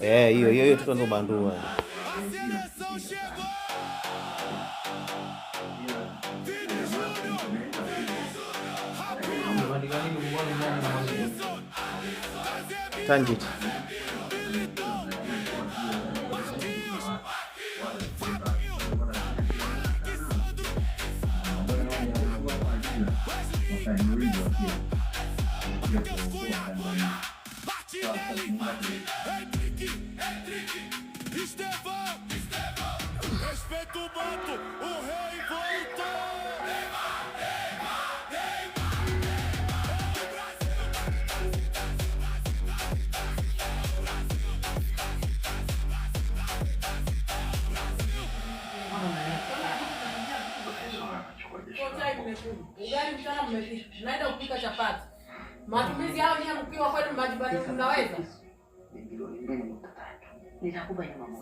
Hiyo tutanzo bandua. Tangit. Respeita o mato, o rei voltou. Ugali mchana mmepika. Naenda kupika chapati. Matumizi yao ni mkiwa kweli majumbani mnaweza? Milioni 2.3. Nitakupa nyama moja.